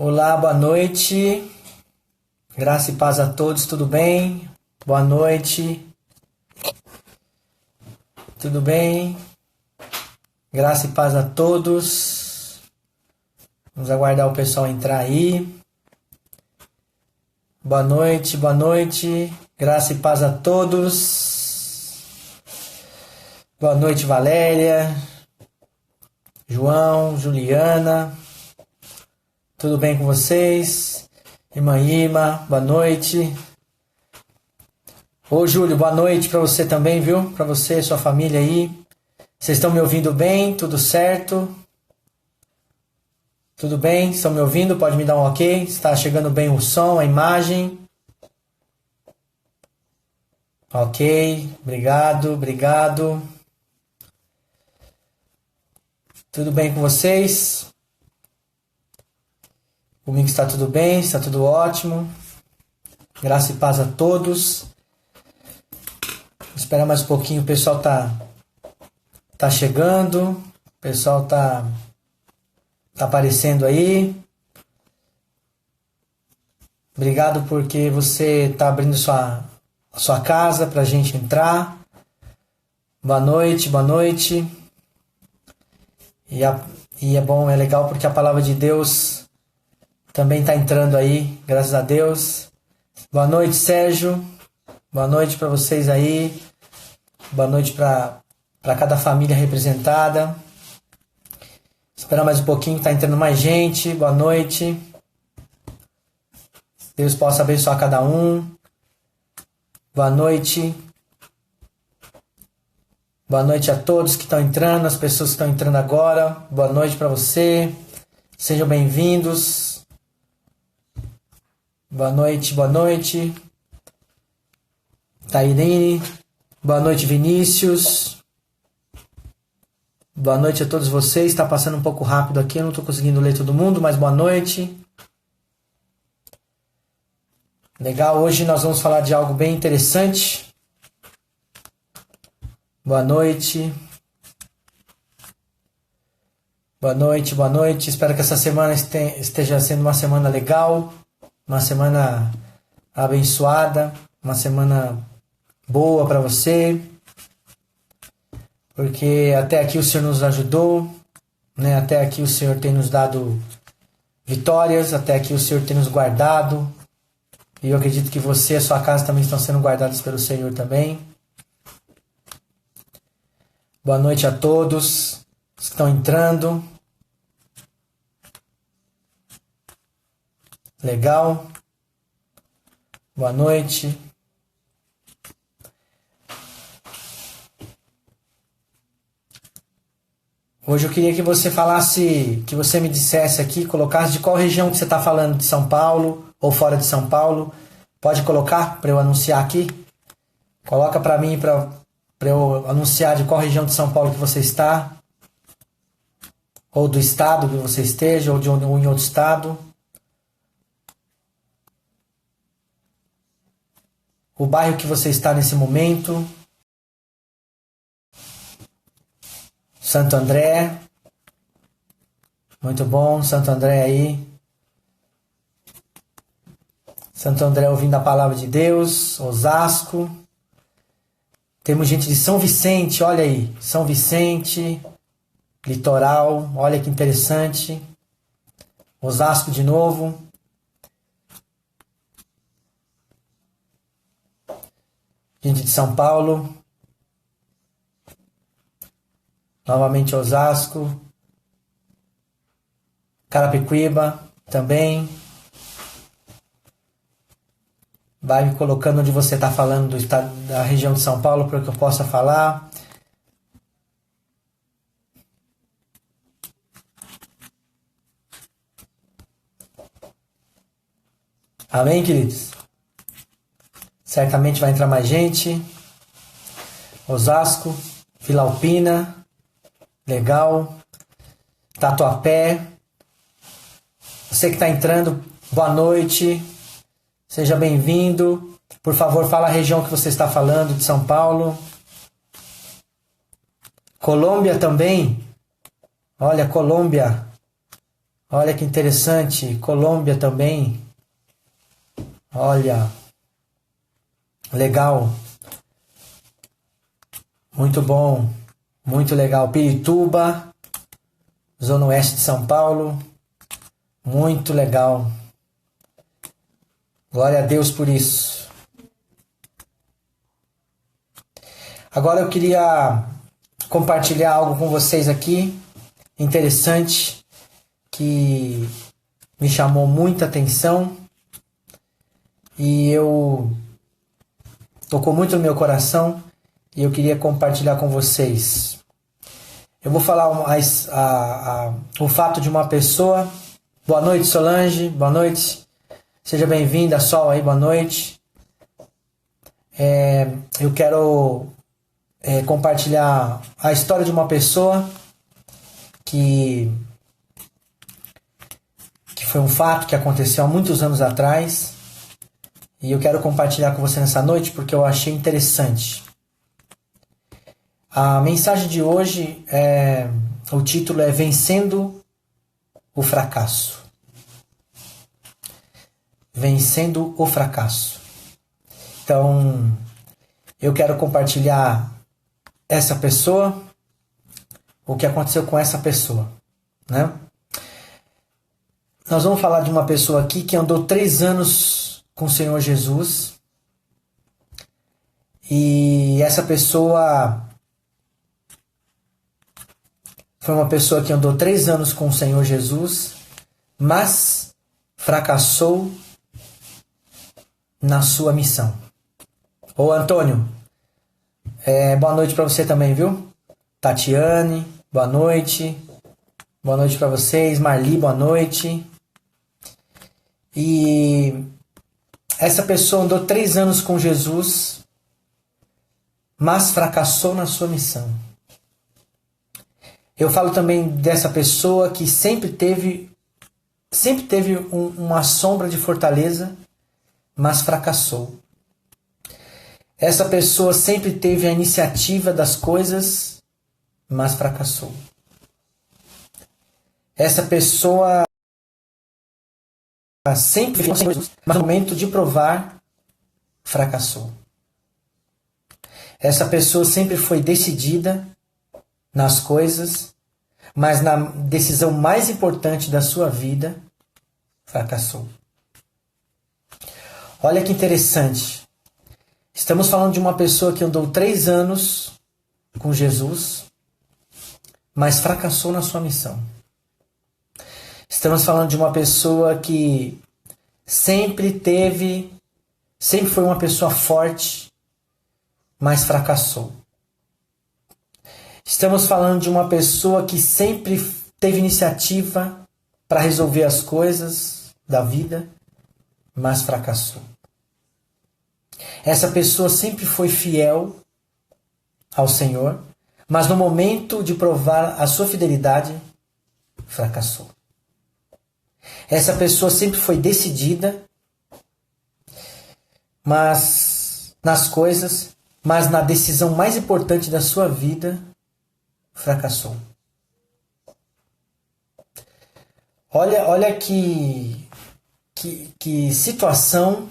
Olá, boa noite. Graça e paz a todos, tudo bem? Boa noite. Tudo bem? Graça e paz a todos. Vamos aguardar o pessoal entrar aí. Boa noite, boa noite. Graça e paz a todos. Boa noite, Valéria, João, Juliana. Tudo bem com vocês? Irmã Ima, boa noite. Ô Júlio, boa noite para você também, viu? Para você e sua família aí. Vocês estão me ouvindo bem? Tudo certo? Tudo bem? Estão me ouvindo? Pode me dar um ok? Está chegando bem o som, a imagem? Ok, obrigado. Tudo bem com vocês? Comigo está tudo bem, está tudo ótimo. Graça e paz a todos. Vou esperar mais um pouquinho, o pessoal tá chegando. O pessoal tá aparecendo aí. Obrigado porque você está abrindo a sua casa para a gente entrar. Boa noite. E é bom, é legal porque a palavra de Deus também está entrando aí, graças a Deus. Boa noite, Sérgio. Boa noite para vocês aí. Boa noite para cada família representada. Esperar mais um pouquinho, está entrando mais gente. Boa noite. Deus possa abençoar cada um. Boa noite. Boa noite a todos que estão entrando, as pessoas que estão entrando agora. Boa noite para você. Sejam bem-vindos. Boa noite. Tairine. Boa noite, Vinícius. Boa noite a todos vocês. Está passando um pouco rápido aqui, eu não estou conseguindo ler todo mundo, mas boa noite. Legal, hoje nós vamos falar de algo bem interessante. Boa noite. Espero que essa semana esteja sendo uma semana legal. Uma semana abençoada, uma semana boa para você, porque até aqui o Senhor nos ajudou, né? Até aqui o Senhor tem nos dado vitórias, até aqui o Senhor tem nos guardado, e eu acredito que você e a sua casa também estão sendo guardados pelo Senhor também. Boa noite a todos que estão entrando. Legal. Boa noite. Hoje eu queria que você falasse, que você me dissesse aqui, colocasse de qual região que você está falando, de São Paulo ou fora de São Paulo. Pode colocar para eu anunciar aqui? Coloca para mim, para eu anunciar de qual região de São Paulo que você está. Ou do estado que você esteja, ou em outro estado. O bairro que você está nesse momento. Santo André. Muito bom, Santo André aí. Santo André ouvindo a palavra de Deus. Osasco. Temos gente de São Vicente, olha aí. São Vicente. Litoral, olha que interessante. Osasco de novo. Gente de São Paulo. Novamente Osasco. Carapicuíba também. Vai me colocando onde você está falando do estado, da região de São Paulo para que eu possa falar. Amém, queridos? Certamente vai entrar mais gente. Osasco, Vila Alpina, legal. Tatuapé. Você que está entrando, boa noite. Seja bem-vindo. Por favor, fala a região que você está falando, de São Paulo. Colômbia também. Olha, Colômbia. Olha que interessante. Colômbia também. Olha, legal. Muito bom. Muito legal. Pirituba, Zona Oeste de São Paulo. Muito legal. Glória a Deus por isso. Agora eu queria compartilhar algo com vocês aqui, interessante, que me chamou muita atenção e tocou muito no meu coração e eu queria compartilhar com vocês. Eu vou falar o fato de uma pessoa. Boa noite, Solange. Boa noite. Seja bem-vinda, Sol aí. Boa noite. Eu quero compartilhar a história de uma pessoa que foi um fato que aconteceu há muitos anos atrás e eu quero compartilhar com você nessa noite porque eu achei interessante. A mensagem de hoje o título é Vencendo o Fracasso. Vencendo o fracasso. Então, eu quero compartilhar essa pessoa, o que aconteceu com essa pessoa, né? Nós vamos falar de uma pessoa aqui que andou 3 anos com o Senhor Jesus. E essa pessoa foi uma pessoa que andou 3 anos com o Senhor Jesus, mas fracassou na sua missão. Ô Antônio, boa noite para você também, viu? Tatiane, boa noite. Boa noite para vocês. Marli, boa noite. E essa pessoa andou 3 anos com Jesus, mas fracassou na sua missão. Eu falo também dessa pessoa que sempre teve uma sombra de fortaleza, mas fracassou. Essa pessoa sempre teve a iniciativa das coisas, mas fracassou. Essa pessoa sempre fez, mas no momento de provar, fracassou. Essa pessoa sempre foi decidida nas coisas, mas na decisão mais importante da sua vida, fracassou. Olha que interessante. Estamos falando de uma pessoa que andou 3 anos com Jesus, mas fracassou na sua missão. Estamos falando de uma pessoa que sempre foi uma pessoa forte, mas fracassou. Estamos falando de uma pessoa que sempre teve iniciativa para resolver as coisas da vida, mas fracassou. Essa pessoa sempre foi fiel ao Senhor, mas no momento de provar a sua fidelidade, fracassou. Essa pessoa sempre foi decidida, mas nas coisas, mas na decisão mais importante da sua vida, fracassou. Olha que situação.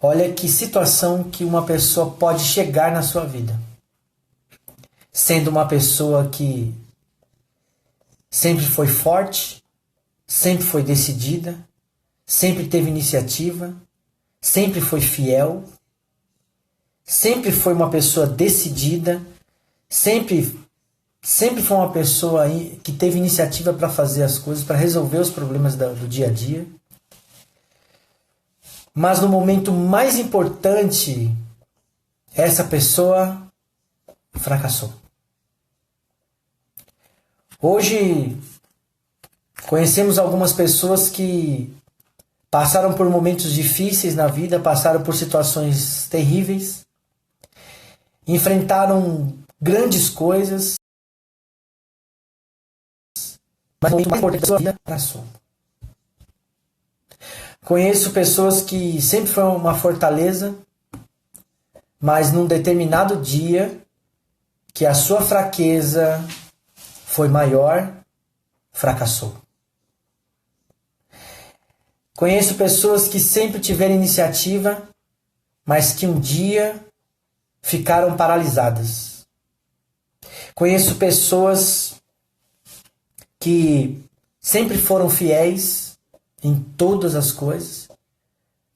Olha que situação que uma pessoa pode chegar na sua vida. Sendo uma pessoa que sempre foi forte, sempre foi decidida, sempre teve iniciativa, sempre foi fiel, sempre foi uma pessoa decidida, sempre foi uma pessoa que teve iniciativa para fazer as coisas, para resolver os problemas do dia a dia. Mas no momento mais importante, essa pessoa fracassou. Hoje, conhecemos algumas pessoas que passaram por momentos difíceis na vida, passaram por situações terríveis, enfrentaram grandes coisas, mas no momento mais importante da sua vida, fracassou. Conheço pessoas que sempre foram uma fortaleza, mas num determinado dia que a sua fraqueza foi maior, fracassou. Conheço pessoas que sempre tiveram iniciativa, mas que um dia ficaram paralisadas. Conheço pessoas que sempre foram fiéis em todas as coisas,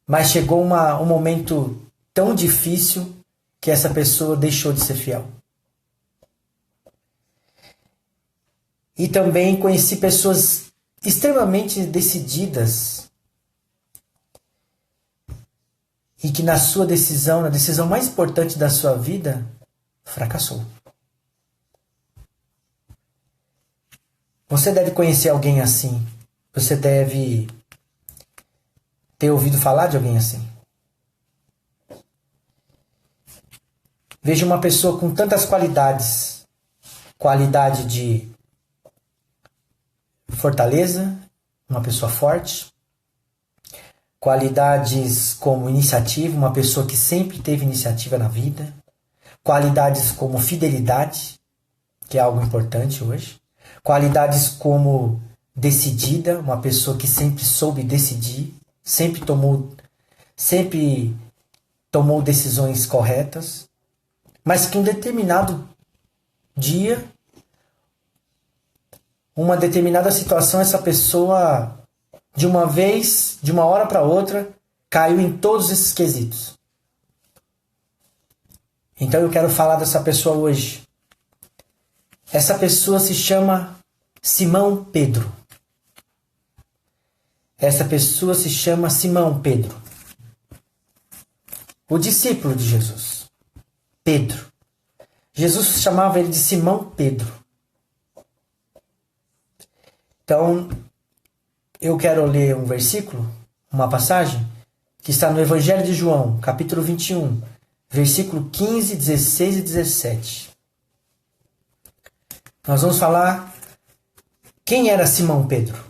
mas chegou um momento tão difícil que essa pessoa deixou de ser fiel. E também conheci pessoas extremamente decididas e que na sua decisão, na decisão mais importante da sua vida, fracassou. Você deve conhecer alguém assim. Você deve ter ouvido falar de alguém assim. Veja uma pessoa com tantas qualidades. Qualidade de fortaleza, uma pessoa forte. Qualidades como iniciativa, uma pessoa que sempre teve iniciativa na vida. Qualidades como fidelidade, que é algo importante hoje. Qualidades como decidida, uma pessoa que sempre soube decidir, sempre tomou decisões corretas, mas que em um determinado dia, uma determinada situação, essa pessoa, de uma vez, de uma hora para outra, caiu em todos esses quesitos. Então eu quero falar dessa pessoa hoje. Essa pessoa se chama Simão Pedro. Essa pessoa se chama Simão Pedro. O discípulo de Jesus. Pedro. Jesus chamava ele de Simão Pedro. Então, eu quero ler um versículo, uma passagem, que está no Evangelho de João, capítulo 21, versículo 15, 16 e 17. Nós vamos falar quem era Simão Pedro.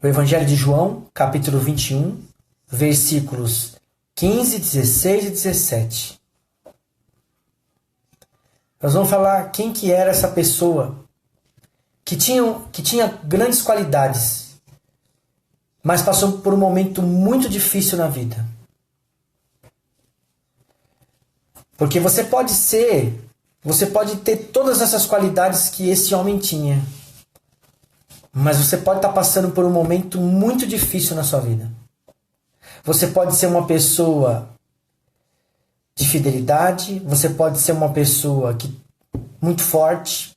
O Evangelho de João, capítulo 21, versículos 15, 16 e 17. Nós vamos falar quem que era essa pessoa que tinha grandes qualidades, mas passou por um momento muito difícil na vida. Porque você pode ter todas essas qualidades que esse homem tinha, mas você pode estar passando por um momento muito difícil na sua vida. Você pode ser uma pessoa de fidelidade, você pode ser uma pessoa muito forte,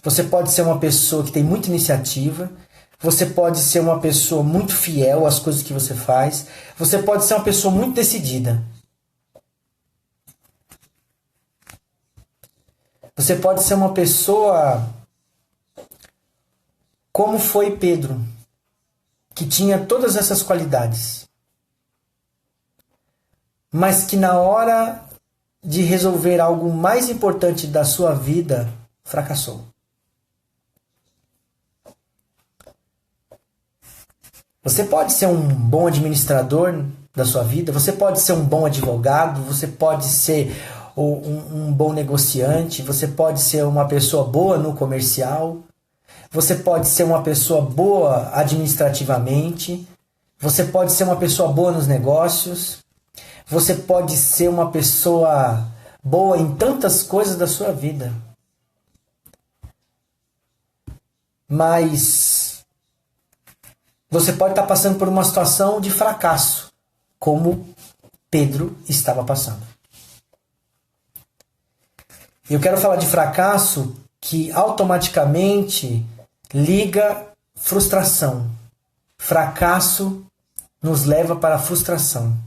você pode ser uma pessoa que tem muita iniciativa, você pode ser uma pessoa muito fiel às coisas que você faz, você pode ser uma pessoa muito decidida. Você pode ser uma pessoa como foi Pedro, que tinha todas essas qualidades, mas que na hora de resolver algo mais importante da sua vida, fracassou. Você pode ser um bom administrador da sua vida, você pode ser um bom advogado, você pode ser um bom negociante, você pode ser uma pessoa boa no comercial, você pode ser uma pessoa boa administrativamente, você pode ser uma pessoa boa nos negócios, você pode ser uma pessoa boa em tantas coisas da sua vida. Mas você pode estar passando por uma situação de fracasso, como Pedro estava passando. Eu quero falar de fracasso que automaticamente liga frustração. Fracasso nos leva para a frustração.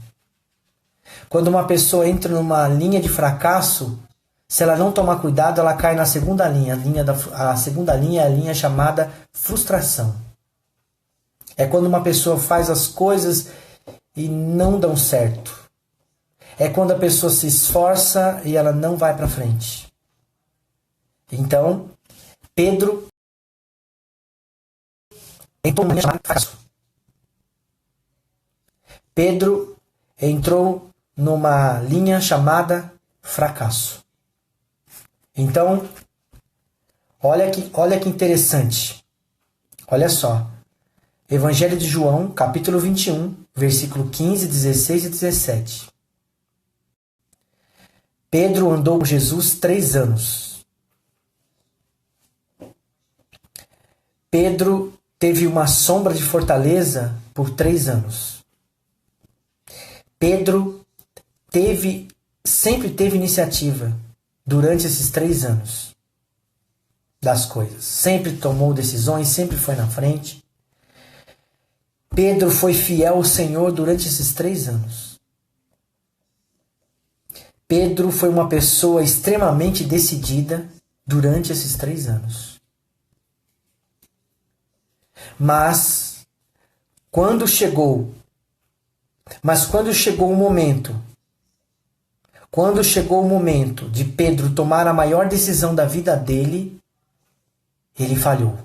Quando uma pessoa entra numa linha de fracasso, se ela não tomar cuidado, ela cai na segunda linha. A segunda linha é a linha chamada frustração. É quando uma pessoa faz as coisas e não dão certo. É quando a pessoa se esforça e ela não vai para frente. Então, Pedro entrou numa linha chamada fracasso. Pedro entrou numa linha chamada fracasso. Então, Olha que interessante. Olha só. Evangelho de João, capítulo 21, versículo 15, 16 e 17. Pedro andou com Jesus 3 anos. Pedro teve uma sombra de fortaleza por 3 anos. Pedro sempre teve iniciativa durante esses 3 anos das coisas. Sempre tomou decisões, sempre foi na frente. Pedro foi fiel ao Senhor durante esses 3 anos. Pedro foi uma pessoa extremamente decidida durante esses 3 anos. Mas quando chegou o momento de Pedro tomar a maior decisão da vida dele, ele falhou.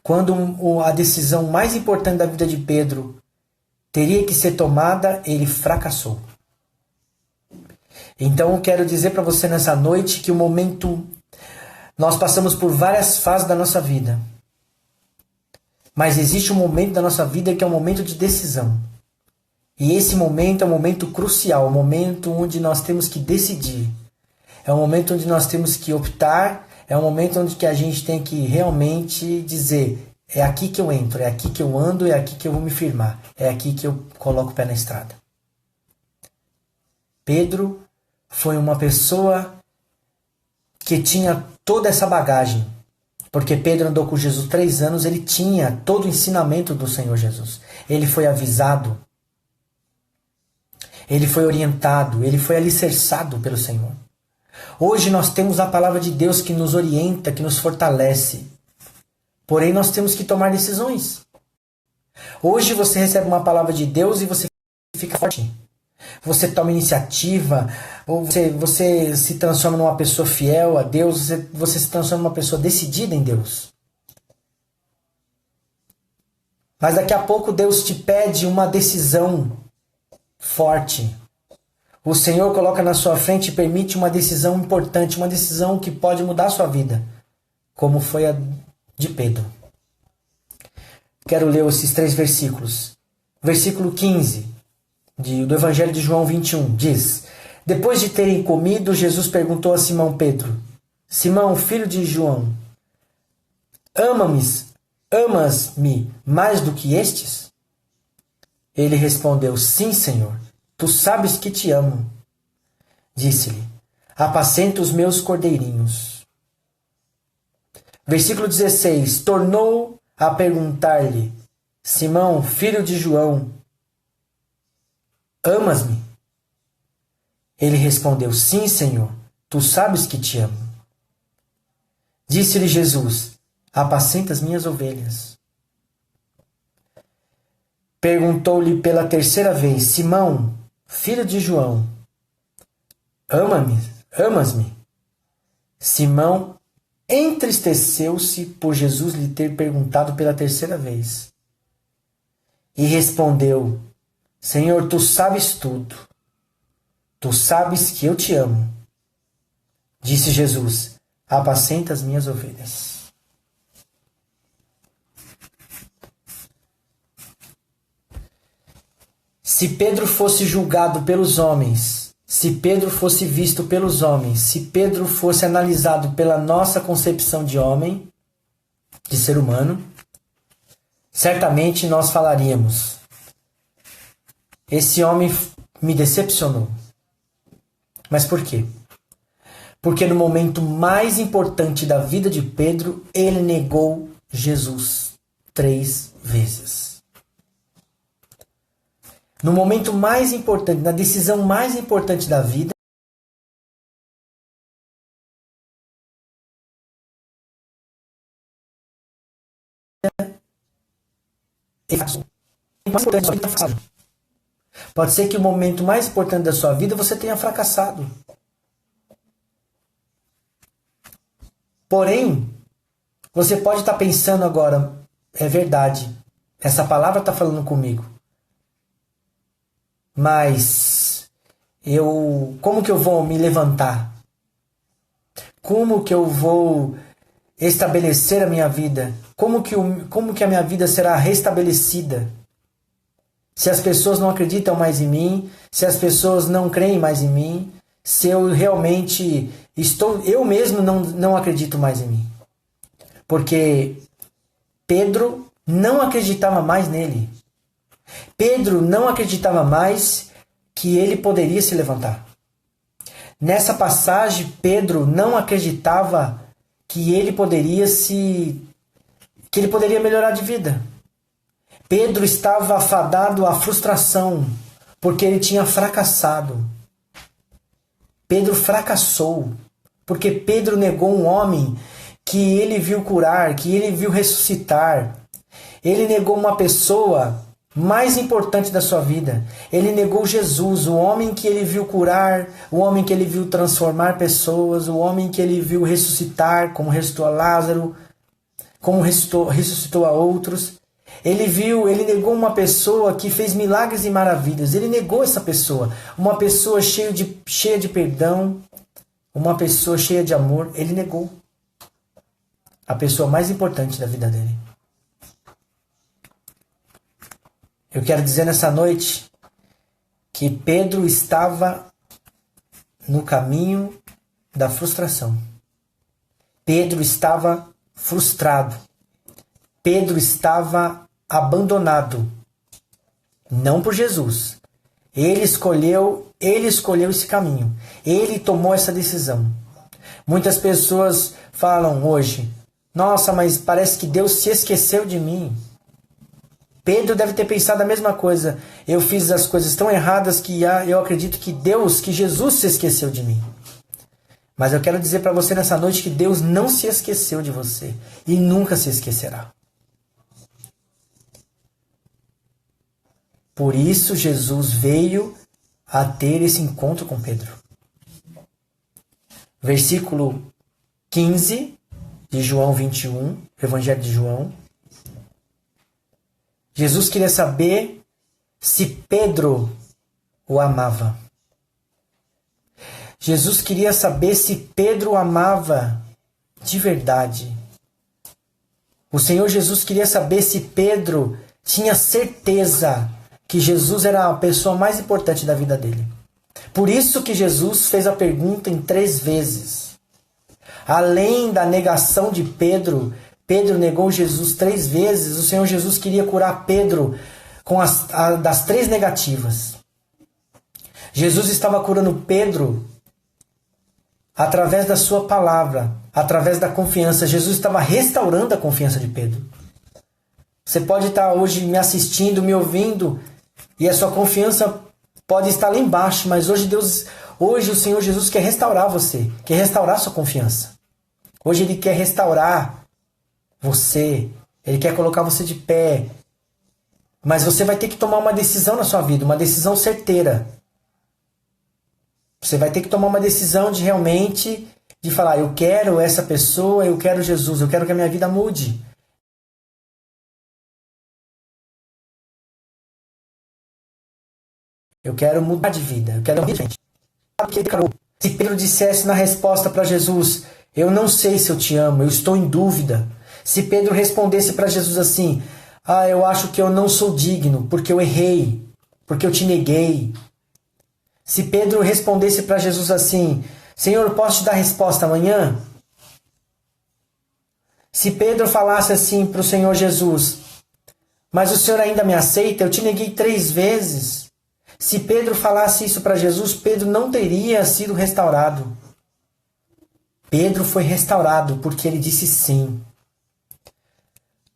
Quando a decisão mais importante da vida de Pedro teria que ser tomada, ele fracassou. Então eu quero dizer para você nessa noite que nós passamos por várias fases da nossa vida. Mas existe um momento da nossa vida que é um momento de decisão. E esse momento é um momento crucial, um momento onde nós temos que decidir. É um momento onde nós temos que optar, é um momento onde que a gente tem que realmente dizer, é aqui que eu entro, é aqui que eu ando, é aqui que eu vou me firmar, é aqui que eu coloco o pé na estrada. Pedro foi uma pessoa que tinha toda essa bagagem. Porque Pedro andou com Jesus 3 anos, ele tinha todo o ensinamento do Senhor Jesus. Ele foi avisado, ele foi orientado, ele foi alicerçado pelo Senhor. Hoje nós temos a palavra de Deus que nos orienta, que nos fortalece. Porém, nós temos que tomar decisões. Hoje você recebe uma palavra de Deus e você fica forte. Você toma iniciativa, ou você se transforma numa pessoa fiel a Deus, você se transforma numa pessoa decidida em Deus. Mas daqui a pouco Deus te pede uma decisão forte. O Senhor coloca na sua frente e permite uma decisão importante, uma decisão que pode mudar a sua vida, como foi a de Pedro. Quero ler esses 3 versículos. Versículo 15. Do Evangelho de João 21, diz: Depois de terem comido, Jesus perguntou a Simão Pedro: Simão, filho de João, amas-me mais do que estes? Ele respondeu: Sim, Senhor, tu sabes que te amo. Disse-lhe: Apacenta os meus cordeirinhos. Versículo 16: Tornou a perguntar-lhe: Simão, filho de João, amas-me? Ele respondeu: Sim, Senhor, tu sabes que te amo. Disse-lhe Jesus: Apacenta as minhas ovelhas. Perguntou-lhe pela 3ª vez: Simão, filho de João, amas-me? Simão entristeceu-se por Jesus lhe ter perguntado pela 3ª vez. E respondeu: Senhor, tu sabes tudo. Tu sabes que eu te amo. Disse Jesus: Apacenta as minhas ovelhas. Se Pedro fosse julgado pelos homens, se Pedro fosse visto pelos homens, se Pedro fosse analisado pela nossa concepção de homem, de ser humano, certamente nós falaríamos: esse homem me decepcionou. Mas por quê? Porque no momento mais importante da vida de Pedro, ele negou Jesus 3 vezes. No momento mais importante, na decisão mais importante da vida, pode ser que o momento mais importante da sua vida você tenha fracassado. Porém, você pode estar pensando agora: é verdade, essa palavra está falando comigo. Mas como que eu vou me levantar? Como que eu vou estabelecer a minha vida? Como que a minha vida será restabelecida? Se as pessoas não acreditam mais em mim, se as pessoas não creem mais em mim, se eu realmente eu mesmo não acredito mais em mim. Porque Pedro não acreditava mais nele. Pedro não acreditava mais que ele poderia se levantar. Nessa passagem, Pedro não acreditava que ele poderia melhorar de vida. Pedro estava afadado à frustração, porque ele tinha fracassado. Pedro fracassou, porque Pedro negou um homem que ele viu curar, que ele viu ressuscitar. Ele negou uma pessoa mais importante da sua vida. Ele negou Jesus, o homem que ele viu curar, o homem que ele viu transformar pessoas, o homem que ele viu ressuscitar, como ressuscitou a Lázaro, como ressuscitou a outros. Ele negou uma pessoa que fez milagres e maravilhas. Ele negou essa pessoa, uma pessoa cheia de perdão, uma pessoa cheia de amor. Ele negou a pessoa mais importante da vida dele. Eu quero dizer nessa noite que Pedro estava no caminho da frustração. Pedro estava frustrado. Pedro estava abandonado. Não por Jesus. Ele escolheu esse caminho. Ele tomou essa decisão. Muitas pessoas falam hoje: nossa, mas parece que Deus se esqueceu de mim. Pedro deve ter pensado a mesma coisa. Eu fiz as coisas tão erradas que eu acredito que Jesus se esqueceu de mim. Mas eu quero dizer para você nessa noite que Deus não se esqueceu de você e nunca se esquecerá. Por isso Jesus veio a ter esse encontro com Pedro. Versículo 15 de João 21, Evangelho de João. Jesus queria saber se Pedro o amava. Jesus queria saber se Pedro o amava de verdade. O Senhor Jesus queria saber se Pedro tinha certeza que Jesus era a pessoa mais importante da vida dele. Por isso que Jesus fez a pergunta em 3 vezes. Além da negação de Pedro, Pedro negou Jesus 3 vezes. O Senhor Jesus queria curar Pedro das 3 negativas. Jesus estava curando Pedro através da sua palavra, através da confiança. Jesus estava restaurando a confiança de Pedro. Você pode estar hoje me assistindo, me ouvindo, e a sua confiança pode estar lá embaixo, mas hoje o Senhor Jesus quer restaurar você, quer restaurar a sua confiança. Hoje Ele quer restaurar você, Ele quer colocar você de pé. Mas você vai ter que tomar uma decisão na sua vida, uma decisão certeira. Você vai ter que tomar uma decisão de falar: eu quero essa pessoa, eu quero Jesus, eu quero que a minha vida mude. Eu quero mudar de vida, eu quero mudar de gente. Se Pedro dissesse na resposta para Jesus: eu não sei se eu te amo, eu estou em dúvida. Se Pedro respondesse para Jesus assim: eu acho que eu não sou digno, porque eu errei, porque eu te neguei. Se Pedro respondesse para Jesus assim: Senhor, posso te dar a resposta amanhã? Se Pedro falasse assim para o Senhor Jesus: mas o Senhor ainda me aceita? Eu te neguei 3 vezes. Se Pedro falasse isso para Jesus, Pedro não teria sido restaurado. Pedro foi restaurado porque ele disse sim.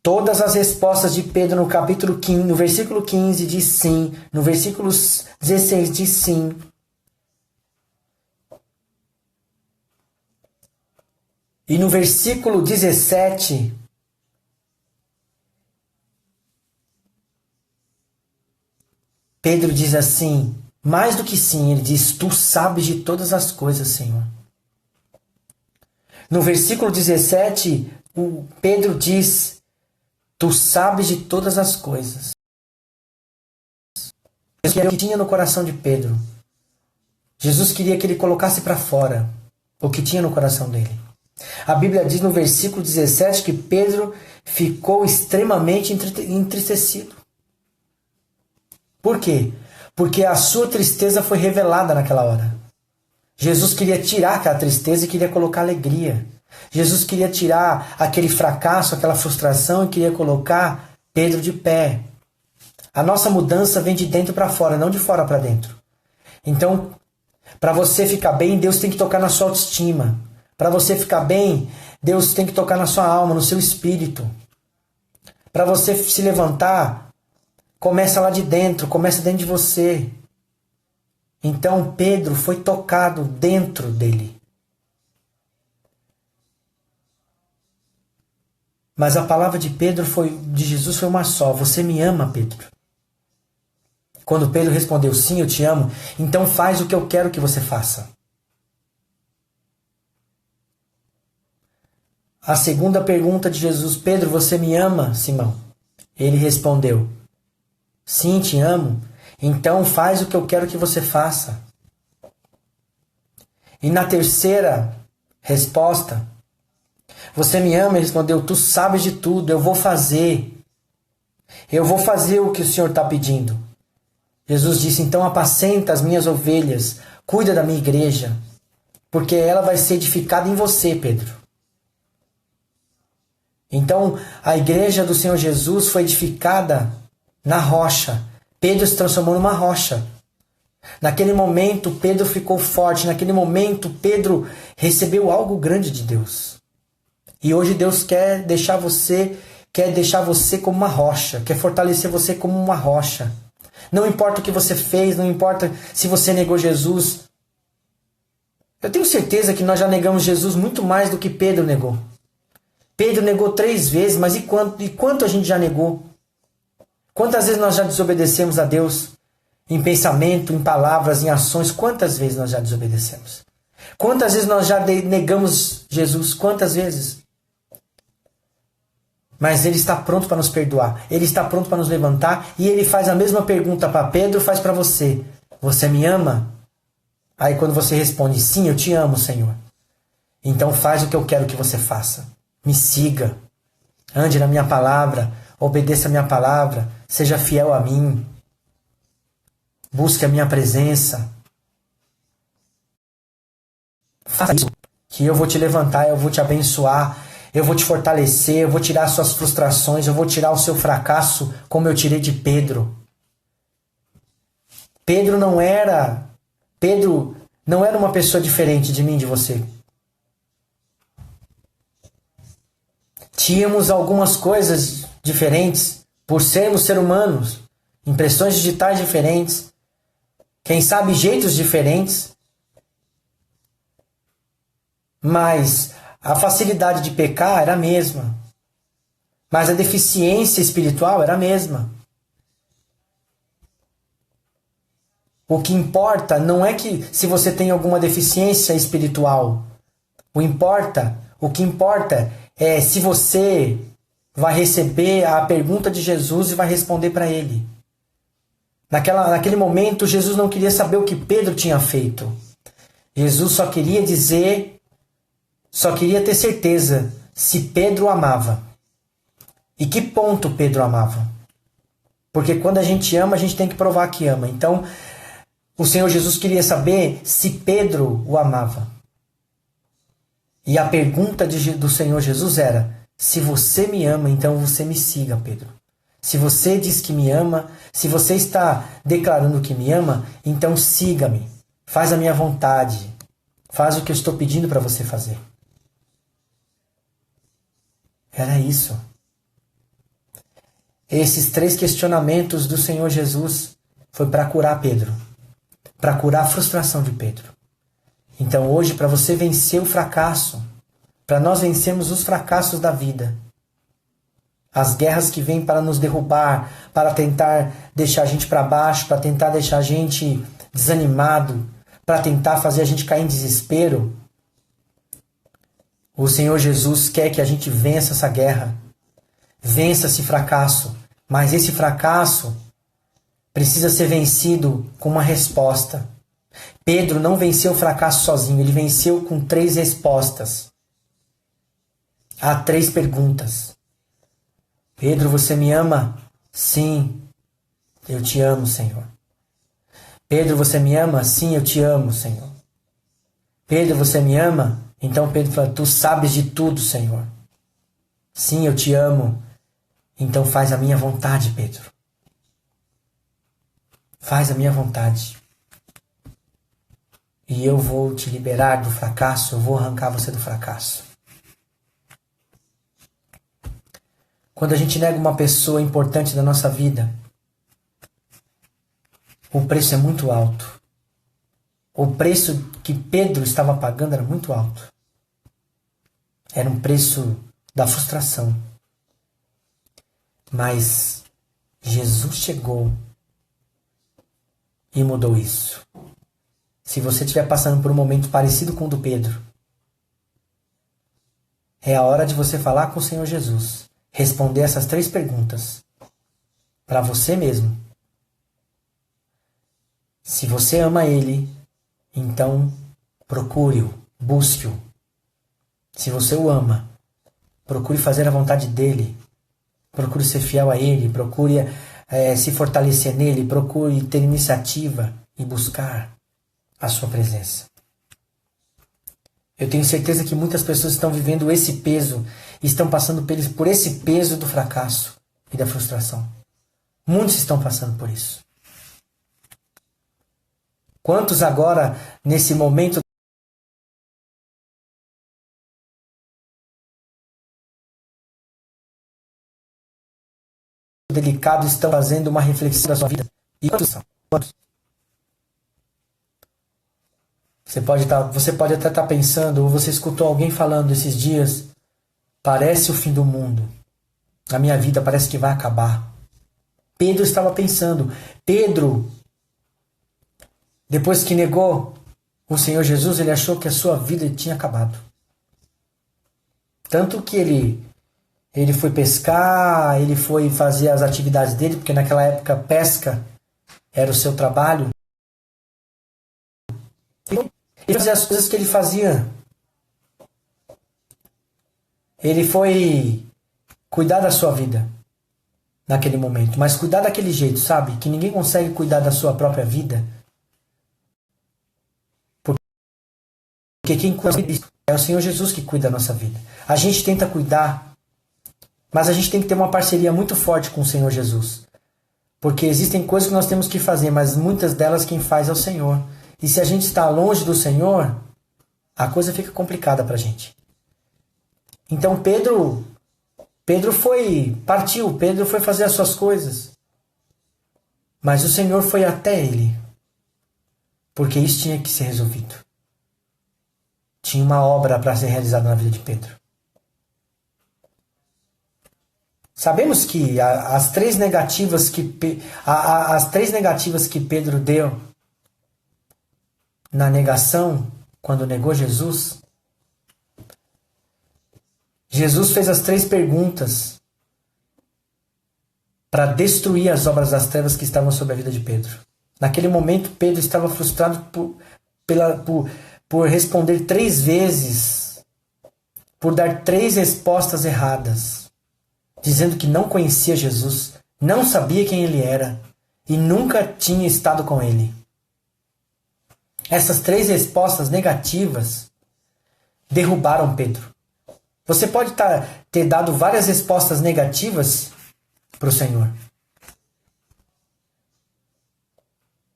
Todas as respostas de Pedro no capítulo 15, no versículo 15 diz sim, no versículo 16 diz sim. E no versículo 17, Pedro diz assim, mais do que sim, ele diz: tu sabes de todas as coisas, Senhor. No versículo 17, Pedro diz: tu sabes de todas as coisas. Jesus queria o que tinha no coração de Pedro. Jesus queria que ele colocasse para fora o que tinha no coração dele. A Bíblia diz no versículo 17 que Pedro ficou extremamente entristecido. Por quê? Porque a sua tristeza foi revelada naquela hora. Jesus queria tirar aquela tristeza e queria colocar alegria. Jesus queria tirar aquele fracasso, aquela frustração e queria colocar Pedro de pé. A nossa mudança vem de dentro para fora, não de fora para dentro. Então, para você ficar bem, Deus tem que tocar na sua autoestima. Para você ficar bem, Deus tem que tocar na sua alma, no seu espírito. Para você se levantar, começa lá de dentro, começa dentro de você. Então Pedro foi tocado dentro dele. Mas a palavra de Jesus foi uma só: você me ama, Pedro? Quando Pedro respondeu sim, eu te amo, então faz o que eu quero que você faça. A segunda pergunta de Jesus: Pedro, você me ama, Simão? Ele respondeu: sim, te amo. Então faz o que eu quero que você faça. E na terceira resposta, você me ama? Ele respondeu: tu sabes de tudo, eu vou fazer. Eu vou fazer o que o Senhor está pedindo. Jesus disse: então apacenta as minhas ovelhas, cuida da minha igreja, porque ela vai ser edificada em você, Pedro. Então a igreja do Senhor Jesus foi edificada na rocha. Pedro se transformou numa rocha. Naquele momento, Pedro ficou forte. Naquele momento, Pedro recebeu algo grande de Deus. E hoje Deus quer deixar você como uma rocha, quer fortalecer você como uma rocha. Não importa o que você fez, não importa se você negou Jesus. Eu tenho certeza que nós já negamos Jesus muito mais do que Pedro negou. Pedro negou 3 vezes, mas e quanto a gente já negou? Quantas vezes nós já desobedecemos a Deus? Em pensamento, em palavras, em ações, quantas vezes nós já desobedecemos? Quantas vezes nós já negamos Jesus? Quantas vezes? Mas Ele está pronto para nos perdoar. Ele está pronto para nos levantar. E Ele faz a mesma pergunta para Pedro, faz para você. Você me ama? Aí quando você responde, sim, eu te amo, Senhor. Então faz o que eu quero que você faça. Me siga. Ande na minha palavra. Obedeça a minha palavra. Seja fiel a mim. Busque a minha presença. Faça isso, que eu vou te levantar, eu vou te abençoar, eu vou te fortalecer, eu vou tirar suas frustrações, eu vou tirar o seu fracasso, como eu tirei de Pedro. Pedro não era uma pessoa diferente de mim, de você. Tínhamos algumas coisas diferentes, por sermos seres humanos, impressões digitais diferentes, quem sabe jeitos diferentes, mas a facilidade de pecar era a mesma, mas a deficiência espiritual era a mesma. O que importa não é que se você tem alguma deficiência espiritual, o que importa é se você vai receber a pergunta de Jesus e vai responder para ele. Naquele momento, Jesus não queria saber o que Pedro tinha feito. Jesus só queria ter certeza se Pedro o amava. E que ponto Pedro amava. Porque quando a gente ama, a gente tem que provar que ama. Então, o Senhor Jesus queria saber se Pedro o amava. E a pergunta do Senhor Jesus era: se você me ama, então você me siga, Pedro. Se você diz que me ama, se você está declarando que me ama, então siga-me. Faz a minha vontade. Faz o que eu estou pedindo para você fazer. Era isso. Esses 3 questionamentos do Senhor Jesus foi para curar Pedro. Para curar a frustração de Pedro. Então hoje, para você vencer o fracasso, para nós vencermos os fracassos da vida, as guerras que vêm para nos derrubar, para tentar deixar a gente para baixo, para tentar deixar a gente desanimado, para tentar fazer a gente cair em desespero, o Senhor Jesus quer que a gente vença essa guerra, vença esse fracasso, mas esse fracasso precisa ser vencido com uma resposta. Pedro não venceu o fracasso sozinho, ele venceu com 3 respostas. Há 3 perguntas. Pedro, você me ama? Sim, eu te amo, Senhor. Pedro, você me ama? Sim, eu te amo, Senhor. Pedro, você me ama? Então Pedro fala, tu sabes de tudo, Senhor. Sim, eu te amo. Então faz a minha vontade, Pedro. Faz a minha vontade. E eu vou te liberar do fracasso, eu vou arrancar você do fracasso. Quando a gente nega uma pessoa importante da nossa vida, o preço é muito alto. O preço que Pedro estava pagando era muito alto. Era um preço da frustração. Mas Jesus chegou e mudou isso. Se você estiver passando por um momento parecido com o do Pedro, é a hora de você falar com o Senhor Jesus. Responder essas 3 perguntas para você mesmo. Se você ama Ele, então procure-o, busque-o. Se você o ama, procure fazer a vontade dEle. Procure ser fiel a Ele, procure se fortalecer nele, procure ter iniciativa e buscar a sua presença. Eu tenho certeza que muitas pessoas estão vivendo esse peso, estão passando por esse peso do fracasso e da frustração. Muitos estão passando por isso. Quantos agora, nesse momento delicado, estão fazendo uma reflexão da sua vida? E quantos são? Quantos? Você pode até estar pensando, ou você escutou alguém falando esses dias, parece o fim do mundo. A minha vida parece que vai acabar. Pedro estava pensando. Pedro, depois que negou o Senhor Jesus, ele achou que a sua vida tinha acabado. Tanto que ele foi pescar, ele foi fazer as atividades dele, porque naquela época pesca era o seu trabalho. Ele fazia as coisas que ele fazia. Ele foi cuidar da sua vida naquele momento, mas cuidar daquele jeito, sabe? Que ninguém consegue cuidar da sua própria vida. Porque quem cuida é o Senhor Jesus que cuida da nossa vida. A gente tenta cuidar, mas a gente tem que ter uma parceria muito forte com o Senhor Jesus. Porque existem coisas que nós temos que fazer, mas muitas delas quem faz é o Senhor. E se a gente está longe do Senhor, a coisa fica complicada para a gente. Então Pedro partiu, foi fazer as suas coisas. Mas o Senhor foi até ele. Porque isso tinha que ser resolvido. Tinha uma obra para ser realizada na vida de Pedro. Sabemos que as 3 negativas que Pedro deu na negação, quando negou Jesus, Jesus fez as 3 perguntas para destruir as obras das trevas que estavam sobre a vida de Pedro. Naquele momento, Pedro estava frustrado por responder 3 vezes, por dar 3 respostas erradas, dizendo que não conhecia Jesus, não sabia quem ele era e nunca tinha estado com ele. Essas 3 respostas negativas derrubaram Pedro. Você pode ter dado várias respostas negativas para o Senhor.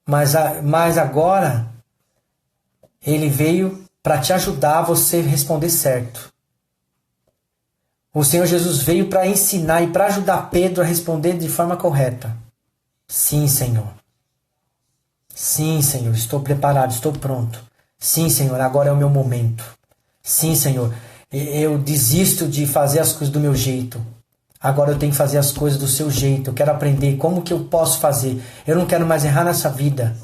Mas agora ele veio para te ajudar a você responder certo. O Senhor Jesus veio para ensinar e para ajudar Pedro a responder de forma correta. Sim, Senhor. Sim, Senhor, estou preparado, estou pronto. Sim, Senhor, agora é o meu momento. Sim, Senhor, eu desisto de fazer as coisas do meu jeito. Agora eu tenho que fazer as coisas do seu jeito. Eu quero aprender como que eu posso fazer. Eu não quero mais errar nessa vida.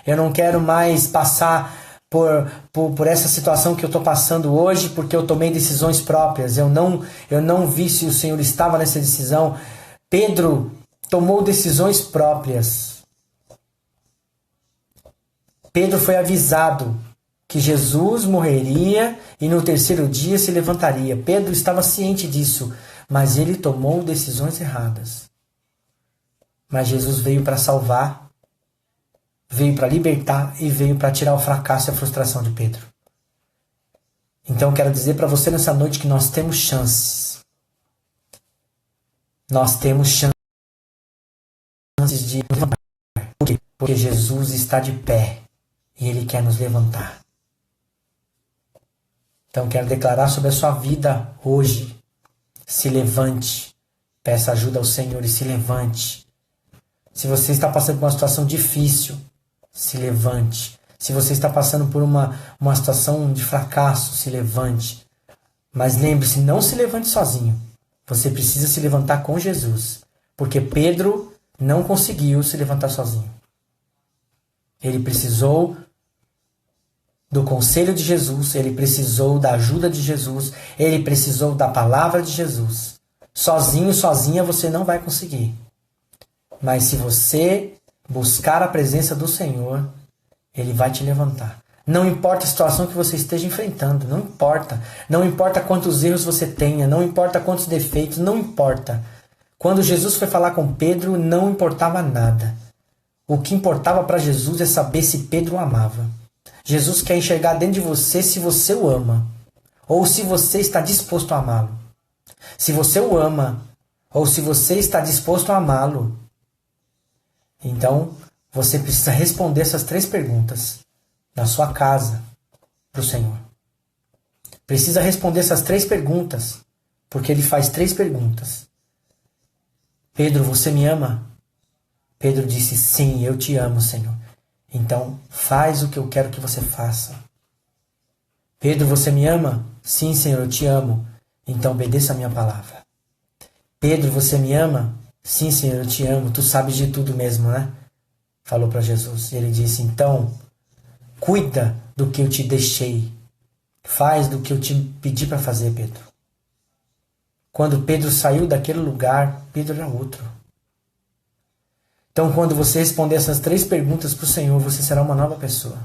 Eu não quero mais passar por essa situação que eu estou passando hoje porque eu tomei decisões próprias. Eu não vi se o Senhor estava nessa decisão. Pedro tomou decisões próprias. Pedro foi avisado que Jesus morreria e no terceiro dia se levantaria. Pedro estava ciente disso, mas ele tomou decisões erradas. Mas Jesus veio para salvar, veio para libertar e veio para tirar o fracasso e a frustração de Pedro. Então quero dizer para você nessa noite que nós temos chances. Nós temos chances de levantar. Por quê? Porque Jesus está de pé e Ele quer nos levantar. Então quero declarar sobre a sua vida hoje. Se levante. Peça ajuda ao Senhor e se levante. Se você está passando por uma situação difícil, se levante. Se você está passando por uma situação de fracasso, se levante. Mas lembre-se, não se levante sozinho. Você precisa se levantar com Jesus. Porque Pedro não conseguiu se levantar sozinho. Ele precisou do conselho de Jesus, ele precisou da ajuda de Jesus, ele precisou da palavra de Jesus. Sozinho, sozinha você não vai conseguir. Mas se você buscar a presença do Senhor, Ele vai te levantar. Não importa a situação que você esteja enfrentando, não importa. Não importa quantos erros você tenha, não importa quantos defeitos, não importa. Quando Jesus foi falar com Pedro, não importava nada. O que importava para Jesus é saber se Pedro o amava. Jesus quer enxergar dentro de você se você o ama, ou se você está disposto a amá-lo. Se você o ama, ou se você está disposto a amá-lo, então você precisa responder essas 3 perguntas na sua casa para o Senhor. Precisa responder essas 3 perguntas, porque Ele faz 3 perguntas. Pedro, você me ama? Pedro disse, sim, eu te amo, Senhor. Então, faz o que eu quero que você faça. Pedro, você me ama? Sim, Senhor, eu te amo. Então, obedeça a minha palavra. Pedro, você me ama? Sim, Senhor, eu te amo. Tu sabes de tudo mesmo, né? Falou para Jesus. E ele disse, então, cuida do que eu te deixei. Faz do que eu te pedi para fazer, Pedro. Quando Pedro saiu daquele lugar, Pedro era outro. Então, quando você responder essas 3 perguntas para o Senhor, você será uma nova pessoa.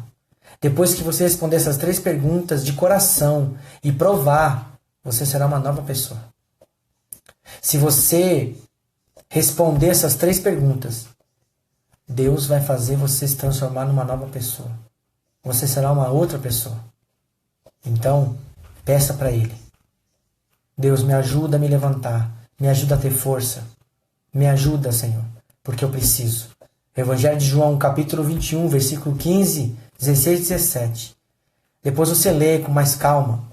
Depois que você responder essas 3 perguntas de coração e provar, você será uma nova pessoa. Se você responder essas 3 perguntas, Deus vai fazer você se transformar numa nova pessoa. Você será uma outra pessoa. Então, peça para Ele. Deus, me ajuda a me levantar. Me ajuda a ter força. Me ajuda, Senhor, porque eu preciso. Evangelho de João, capítulo 21, versículo 15, 16 e 17. Depois você lê com mais calma.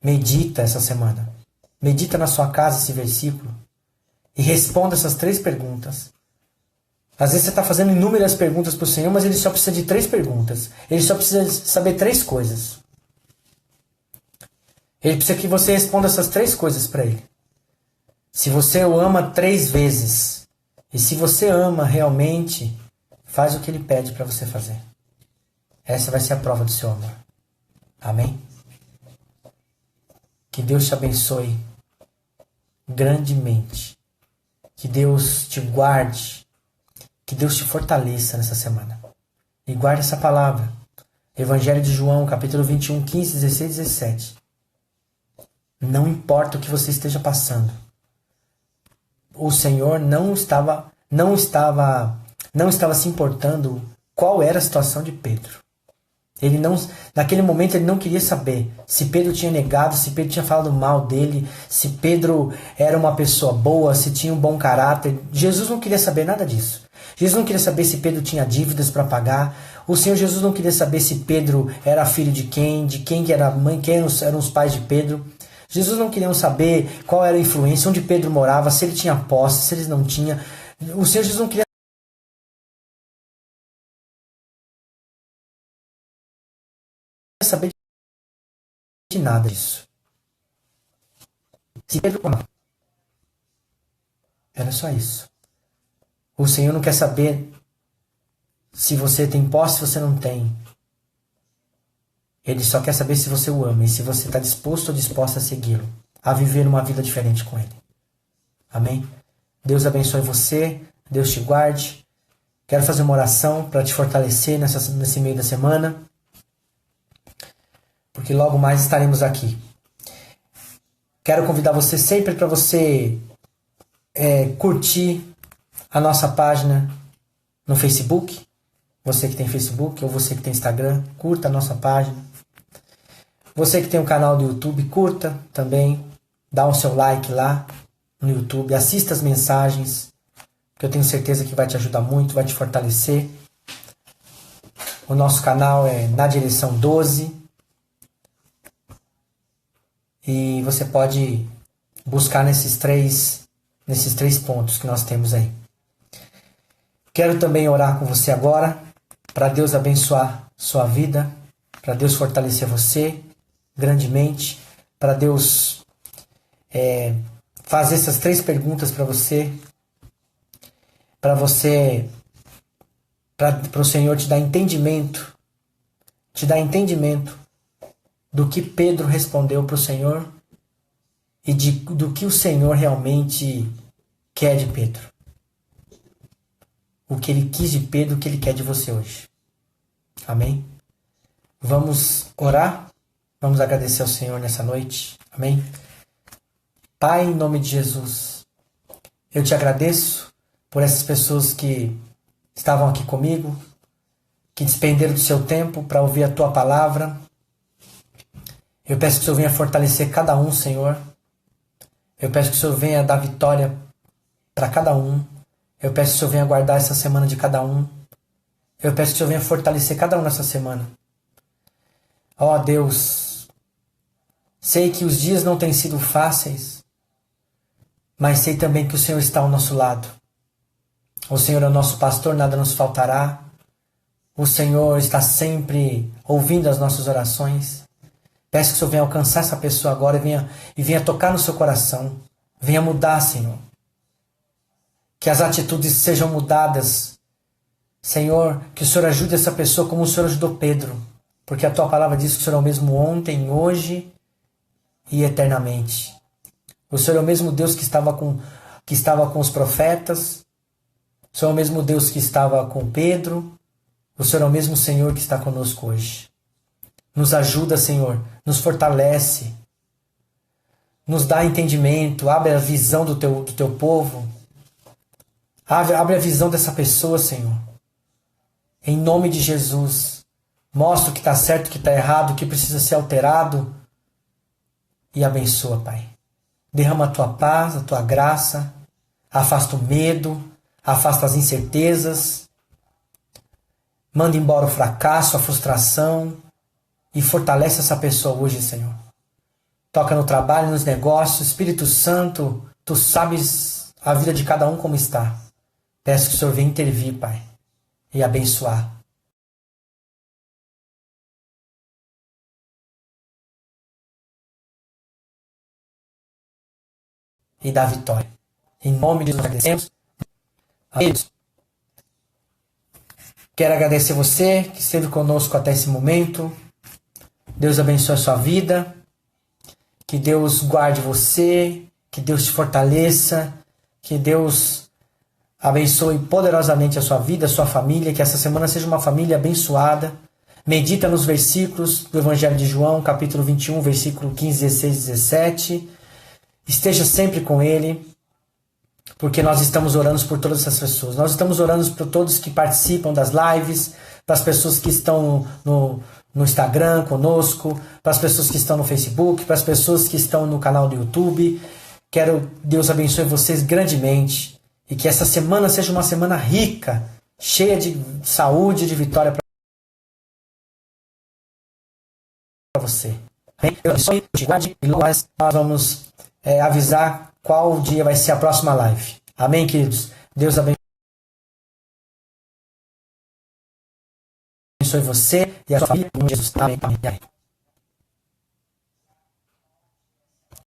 Medita essa semana. Medita na sua casa esse versículo. E responda essas 3 perguntas. Às vezes você está fazendo inúmeras perguntas para o Senhor, mas Ele só precisa de 3 perguntas. Ele só precisa saber 3 coisas. Ele precisa que você responda essas 3 coisas para Ele. Se você o ama 3 vezes, e se você ama realmente, faz o que Ele pede para você fazer. Essa vai ser a prova do seu amor. Amém? Que Deus te abençoe grandemente. Que Deus te guarde. Que Deus te fortaleça nessa semana. E guarde essa palavra. Evangelho de João, capítulo 21, 15, 16 e 17. Não importa o que você esteja passando. O Senhor não estava se importando qual era a situação de Pedro. Naquele momento ele não queria saber se Pedro tinha negado, se Pedro tinha falado mal dele, se Pedro era uma pessoa boa, se tinha um bom caráter. Jesus não queria saber nada disso. Jesus não queria saber se Pedro tinha dívidas para pagar. O Senhor Jesus não queria saber se Pedro era filho de quem que era a mãe, quem eram os pais de Pedro. Jesus não queria saber qual era a influência, onde Pedro morava, se ele tinha posse, se ele não tinha. O Senhor Jesus não queria saber de nada disso. Se Pedro era só isso. O Senhor não quer saber se você tem posse, se você não tem. Ele só quer saber se você o ama e se você está disposto ou disposta a segui-lo, a viver uma vida diferente com Ele. Amém? Deus abençoe você, Deus te guarde. Quero fazer uma oração para te fortalecer nesse meio da semana. porque logo mais estaremos aqui. Quero convidar você sempre para você curtir a nossa página no Facebook. Você que tem Facebook ou você que tem Instagram, curta a nossa página. Você que tem um canal do YouTube, curta também. Dá o seu like lá no YouTube. Assista as mensagens, que eu tenho certeza que vai te ajudar muito, vai te fortalecer. O nosso canal é Na Direção 12. E você pode buscar nesses três pontos que nós temos aí. Quero também orar com você agora, para Deus abençoar sua vida, para Deus fortalecer você grandemente, para Deus fazer essas 3 perguntas para você, para o Senhor te dar entendimento do que Pedro respondeu para o Senhor e do que o Senhor realmente quer de Pedro. O que ele quis de Pedro, o que ele quer de você hoje. Amém? Vamos orar? Vamos agradecer ao Senhor nessa noite. Amém? Pai, em nome de Jesus, eu te agradeço por essas pessoas que estavam aqui comigo, que despenderam do seu tempo para ouvir a tua palavra. Eu peço que o Senhor venha fortalecer cada um, Senhor. Eu peço que o Senhor venha dar vitória para cada um. Eu peço que o Senhor venha guardar essa semana de cada um. Eu peço que o Senhor venha fortalecer cada um nessa semana. Ó Deus, sei que os dias não têm sido fáceis, mas sei também que o Senhor está ao nosso lado. O Senhor é o nosso pastor, nada nos faltará. O Senhor está sempre ouvindo as nossas orações. Peço que o Senhor venha alcançar essa pessoa agora e venha tocar no seu coração. Venha mudar, Senhor. Que as atitudes sejam mudadas. Senhor, que o Senhor ajude essa pessoa como o Senhor ajudou Pedro. Porque a tua palavra diz que o Senhor é o mesmo ontem, hoje e eternamente. O Senhor é o mesmo Deus que estava com os profetas. O Senhor é o mesmo Deus que estava com Pedro. O Senhor é o mesmo Senhor que está conosco hoje. Nos ajuda, Senhor. Nos fortalece. Nos dá entendimento. Abre a visão do teu povo. Abre a visão dessa pessoa, Senhor. Em nome de Jesus. Mostra o que está certo, o que está errado, o que precisa ser alterado. E abençoa, Pai. Derrama a tua paz, a tua graça. Afasta o medo. Afasta as incertezas. Manda embora o fracasso, a frustração. E fortalece essa pessoa hoje, Senhor. Toca no trabalho, nos negócios. Espírito Santo, tu sabes a vida de cada um como está. Peço que o Senhor venha intervir, Pai, e abençoar. E dar vitória. Em nome de Jesus, agradecemos. Amém. Quero agradecer você que esteve conosco até esse momento. Deus abençoe a sua vida. Que Deus guarde você. Que Deus te fortaleça. Que Deus abençoe poderosamente a sua vida, a sua família. Que essa semana seja uma família abençoada. Medita nos versículos do Evangelho de João, capítulo 21, versículo 15, 16 e 17. Esteja sempre com Ele, porque nós estamos orando por todas essas pessoas. Nós estamos orando por todos que participam das lives, para as pessoas que estão no Instagram conosco, para as pessoas que estão no Facebook, para as pessoas que estão no canal do YouTube. Deus abençoe vocês grandemente e que essa semana seja uma semana rica, cheia de saúde e de vitória para você. Deus abençoe, te guarde e nós vamos avisar qual dia vai ser a próxima live. Amém, queridos? Deus abençoe você e a sua família. Em Jesus. Amém. Amém.